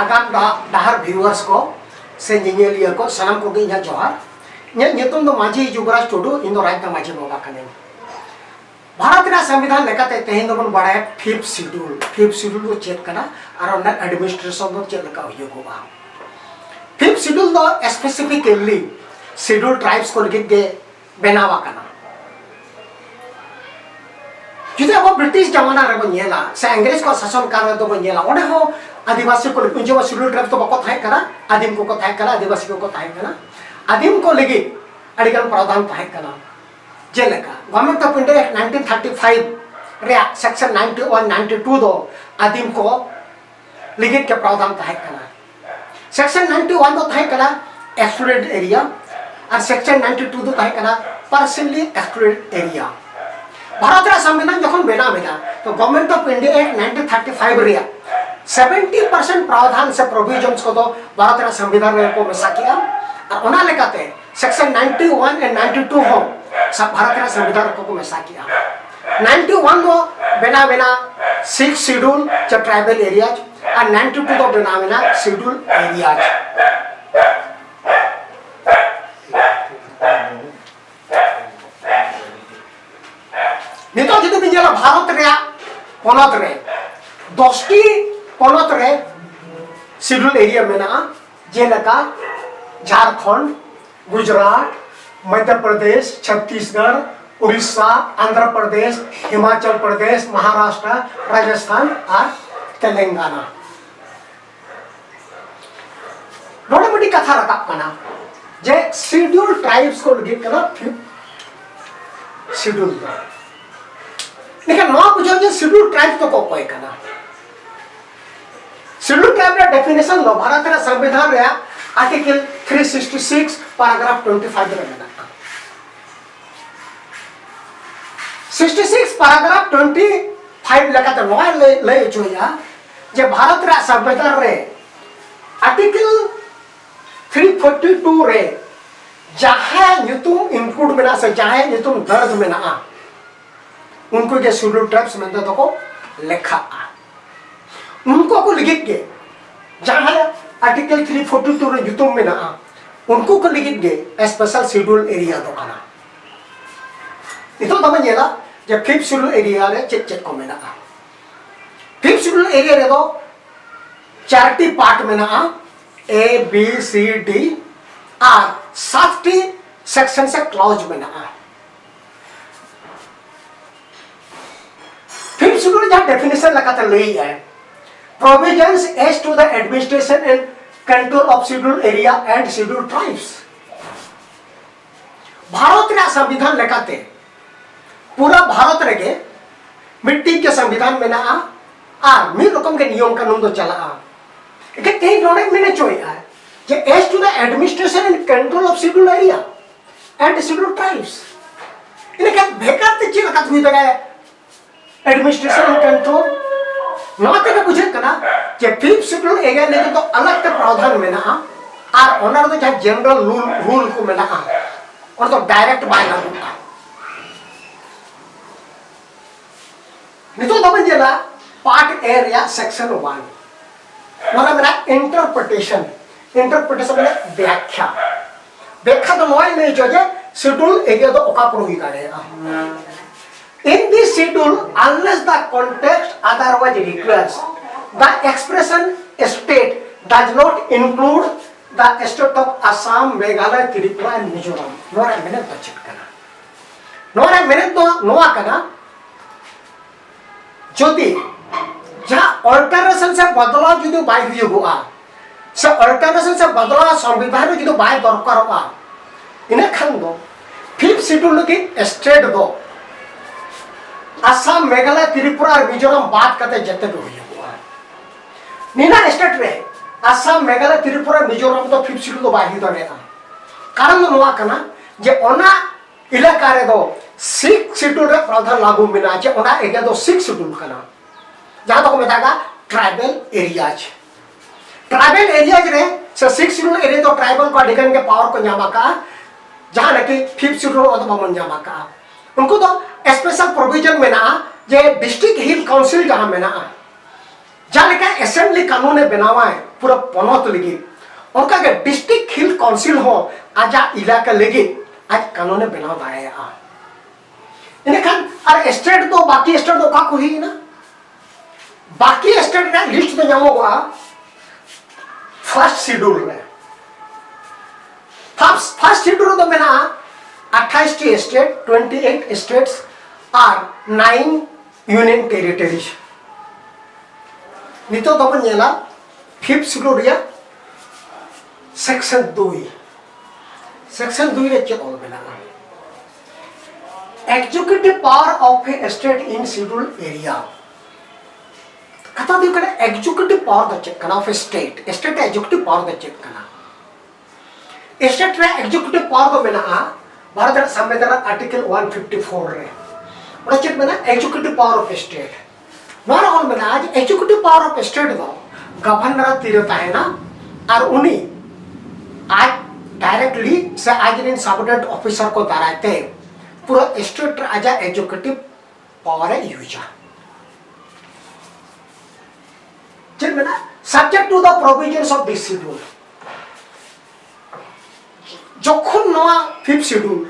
आगाम डाहर व्यूअर्स को से निगेलिया को सनम को गिन जोहार ᱧᱩᱛᱩᱢ ᱫᱚ ᱢᱟᱹᱡᱷᱤ ᱡᱩᱵᱨᱟᱡᱽ ᱴᱩᱰᱩ ᱤᱧ ᱫᱚ ᱨᱟᱡᱽ ᱢᱟᱹᱡᱷᱤ ᱵᱟᱵᱟ ᱠᱟᱹᱱᱟᱹᱧ भारत ᱨᱮᱭᱟᱜ संविधान लेकाते तेहेन दोबन बाड़ाय फिफ्थ शेड्यूल दो चेक कना और उन एडमिनिस्ट्रेशन दो चेक लगा हुआ फिफ्थ शेड्यूल दो स्पेसिफिकली शेड्यूल ट्राइब्स को लगे के बनावा कना जुदे अब ब्रिटिश जमाना रे बन येला से अंग्रेज को शासन काल रे तो बन येला ओडे हो आदिवासी को जो शेड्यूल ट्राइब्स तो बको थाय कना आदिम को थाय कना आदिवासी को थाय कना आदिम को लगे अड़िगन प्रावधान थाय कना जेलेका गवर्नमेंट ऑफ इंडिया 1935 रे सेक्शन 91 92 दो आदिम को लगे के प्रावधान थाय कना सेक्शन 91 दो थाय कना एक्सक्लूडेड एरिया और सेक्शन 92 दो थाय कना पार्शियली एक्सक्लूडेड एरिया भारत रा संविधान जखन बना तो गवर्नमेंट ऑफ इंडिया एक्ट 1935 रे 70% प्रावधान से प्रोविजंस को तो भारत रा संविधान रे को मिसा किया और ओना लेकाते सेक्शन 91 एंड 92 हो सब भारत रा संविधान को मिसा किया 91 दो बना 6 शेड्यूल जो ट्राइबल एरियाज और 92 दो बना शेड्यूल एरियाज नितो जुदी बिंजला भारत रे पनत रे 10टी पनत रे शेड्यूल एरिया मेना जेलका झारखंड गुजरात मध्य प्रदेश छत्तीसगढ़ उड़ीसा आंध्र प्रदेश हिमाचल प्रदेश महाराष्ट्र राजस्थान और तेलंगाना बड़ी बड़ी कथा रखा कना जे शेड्यूल ट्राइब्स को लगे कना शेड्यूल लेकिन ना बुझो जे शेड्यूल ट्राइब्स तो को कोई कना शेड्यूल ट्राइब रा डेफिनेशन लो भारत रा संविधान रे आर्टिकल 366 पैराग्राफ 25 रे मेना 66 पैराग्राफ 25 लेकाते नोय ले जोया जे भारत रा संविधान रे आर्टिकल 342 रे जहां न्यूतुम इंक्लूड मेना से जहां न्यूतुम दर्ज मेना उनको के शेड्यूल ट्राइब्स में तो को लेखा उनको को लिखित के जहां आर्टिकल 342 रे न्यूतुम मेना उनको को लिखित के स्पेशल शेड्यूल एरिया तो खाना इतो तब येला जे फिफ्थ शेड्यूल एरिया रे चेक चेक को मेना फिफ्थ शेड्यूल एरिया रे तो चारटी पार्ट मेना ए बी सी डी और 7टी सेक्शन से क्लॉज मेना फिफ्थ शेड्यूल जहां डेफिनेशन लगाते लई है provisions as to the administration and control of scheduled area and scheduled tribes Bharat रा संविधान लेकाते पूरा भारत रे के मिट्टी के संविधान में ना आ मी रकम के नियम कानून तो चला के कई नोडे मैंने चोया जे as to the administration and control of scheduled area and scheduled tribes इने के बेकार ते चीज लगा हुई तो एडमिनिस्ट्रेशन एंड कंट्रोल नोते के बुझे कना जे फिफ्थ शेड्यूल एरिया ने तो अलग ते प्रावधान मेना और ओनर तो चाहे जनरल रूल को मेना और तो डायरेक्ट बाय लागू नितो दबन जेला पार्ट ए रिया सेक्शन 1 माने मेरा इंटरप्रिटेशन में व्याख्या तो नोय नहीं जो जे शेड्यूल एरिया तो ओका पर हुई करेगा in this schedule unless the context otherwise requires the expression state does not include the state of Assam Meghalaya Tripura and Mizoram nora minute to check kana nora minute to noa kana jodi जहां alteration से बदलाव जो bye हुआ से alteration से बदलाव संविधान जो बाय दरकार होगा इन्हें खान दो फिफ्थ शेड्यूल की स्टेट दो असम मेघालय त्रिपुरा और मिजोरम बात करते जते भी हुआ नीना स्टेट रे असम मेघालय त्रिपुरा मिजोरम तो फिफ्थ शेड्यूल तो बाय दो नेता कारण नोआ कना जे ओना इलाका रे दो सिक्स शेड्यूल रे प्रावधान लागू मिना जे ओना एरिया दो सिक्स शेड्यूल कना जहां तक मेतागा ट्राइबल एरियाज रे से सिक्स शेड्यूल एरिया तो ट्राइबल को अधिकन के पावर को न्यामा का जहां नकी फिफ्थ शेड्यूल तो बमन न्यामा का उनको तो स्पेशल प्रोविजन में ना जे डिस्ट्रिक्ट हिल काउंसिल जहां में ना जहां लेके असेंबली कानून बनावा है पूरा पनत लगी उनका के डिस्ट्रिक्ट हिल काउंसिल हो आजा इलाका लगी आज कानून बनाव दाड़ा इनखान और स्टेट तो बाकी स्टेट तो का को ही ना बाकी स्टेट रे लिस्ट तो नामोगा फर्स्ट शेड्यूल रे फर्स्ट शेड्यूल तो मेना 28 टी स्टेट 28 स्टेट्स और 9 यूनियन टेरिटरीज नितो तो बनेला फिफ्थ शेड्यूल रे सेक्शन 2 रे चेक ऑल बेला executive power of a state in scheduled area कथा दी करे executive power द चेक करना of a state executive power the check करना state रे executive power को मेना भारत संविधान आर्टिकल 154 रे बड़ा चेक मेना executive power of a state nor all मेना आज executive power of a state दो गवर्नर तीरता है ना और उन्हीं आज डायरेक्टली से आज इन सबऑर्डिनेट ऑफिसर को दराते पूरा स्टेट आजा एजुकेटिव पावर है यूजा चल मेना subject to the provisions of this schedule যখন নয়া ফিফথ শিডিউল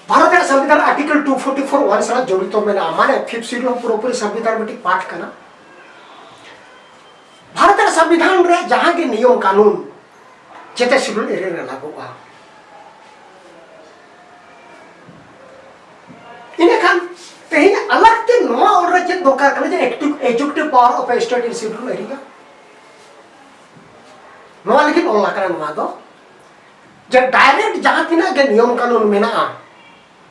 ভারতের সংবিধান আর্টিকেল 244 ওয়ান সাথে জড়িত মেনা মানে ফিফথ শিডিউল পুরোপুরি সংবিধান में पाठ करना भारतेर संविधान रे जहां के नियम कानून जेते शिड्यूल एरिया लागू आ इनखान तेहिन अलग ते नवा ऑर्डर चेक दोकार करने जे educative power of state in schedule area नवा लेकिन ऑल लाकरा नवा दो जे डायरेक्ट जहां तिना के नियम कानून मेना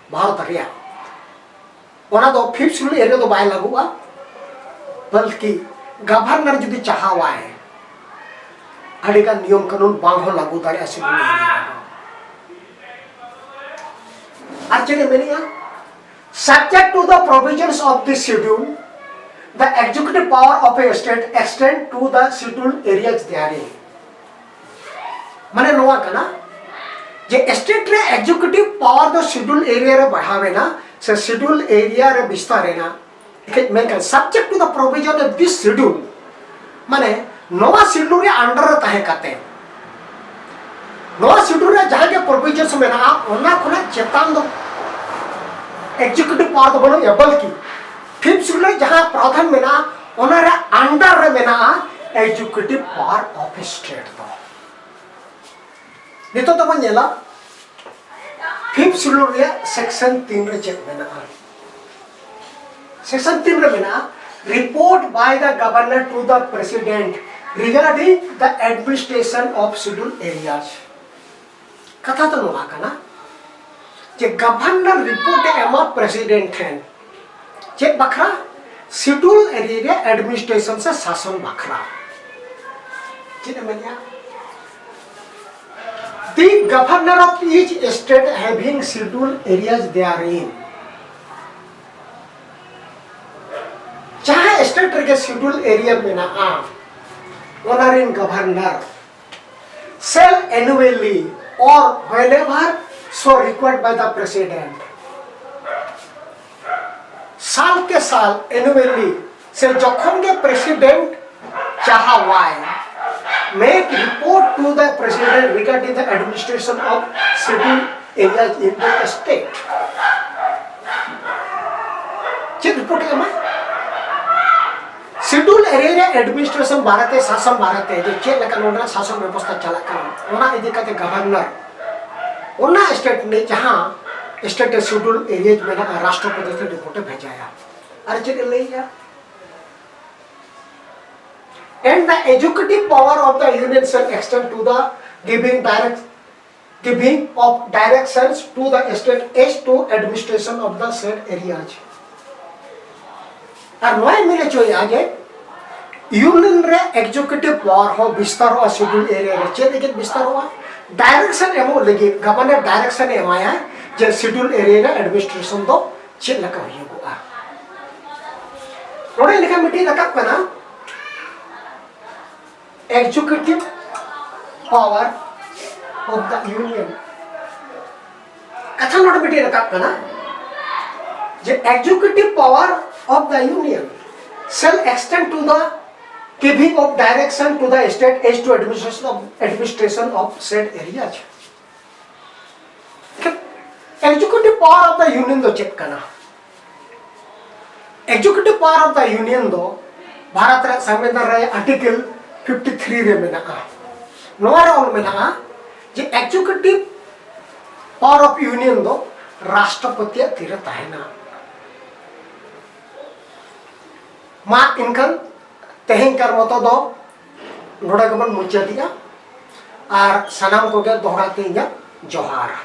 भारत रिया ओना दो फिफ्थ शेड्यूल एरिया तो बाय लागूआ बल्कि गवर्नर जदि चाहवाए अड़ेगा नियम कानून बांग हो लागू दारे शेड्यूल एरिया आज जगह mania subject to the provisions of this schedule the executive power of a state extend to the scheduled areas therein माने नोआ कना जे स्टेट रे executive power the schedule area रे बढ़ावे ना से शेड्यूल एरिया रे विस्तार है ना मैं कह subject to the provision of this schedule माने नोआ शेड्यूल रे अंडर ताहे काते नोआ शेड्यूल रे जहां के प्रोविजंस में ना ओना खुना चेतान दो एग्जीक्यूटिव पावर तो बनो एबल की फिफ्थ शेड्यूल जहां प्रावधान में ना ओना रे अंडर रे में ना एग्जीक्यूटिव पावर ऑफ स्टेट दो नितो तो बनेला फिफ्थ शेड्यूल रे सेक्शन 3 रे चेक में ना सेक्शन 3 रे में ना report by the governor to the president regarding the administration of schedule areas कथा तो नोआ कना जे गवर्नर रिपोर्ट एमा प्रेसिडेंट हैं जे बखरा शेड्यूल एरिया एडमिनिस्ट्रेशन से शासन बखरा जिने मनिया the governor of each state having scheduled areas therein चाहे स्टेट के शेड्यूल एरिया में ना owner in governor shall annually or whenever so required by the president साल के साल एनुअली से जखन के president चाहवाए make report to the president regarding the administration of scheduled areas in the state check report है मैं शेड्यूल एरिया एडमिनिस्ट्रेशन भारत शासन भारत जो चेक लेकर ओना शासन व्यवस्था चला कर ओना इदि कते गवर्नर ओना स्टेट ने जहां स्टेट शेड्यूल एरिया में ना राष्ट्रपति से रिपोर्ट भेजाया अरे चेक ले जा and the executive power of the union shall extend to the giving of directions to the state as to administration of the said areas और नॉय मिले जो आगे यूनियन रे एग्जीक्यूटिव पावर हो विस्तार हो शेड्यूल एरिया रे चेक के विस्तार हो डायरेक्शन एमो लगे गवर्नर डायरेक्शन एमाया जे शेड्यूल एरिया रे एडमिनिस्ट्रेशन दो चेक लगा होगा नोडे लिखा मिटी लगा कना executive power of the union कथा नोट बिटे रखा कना जे executive power of the union shall extend to the giving of direction to the state as to administration of said areas. Executive power of the union do check kana. Executive power of the union do Bharat रे संविधान रे article 53 रे मेना नोआ रे all मेना जे executive power of union दो राष्ट्रपति तीर ताहेना मा इनकन तेहेंकर मतो दो नोडा गमन मुचादिया आर सनाम को के दोहराते जोहार।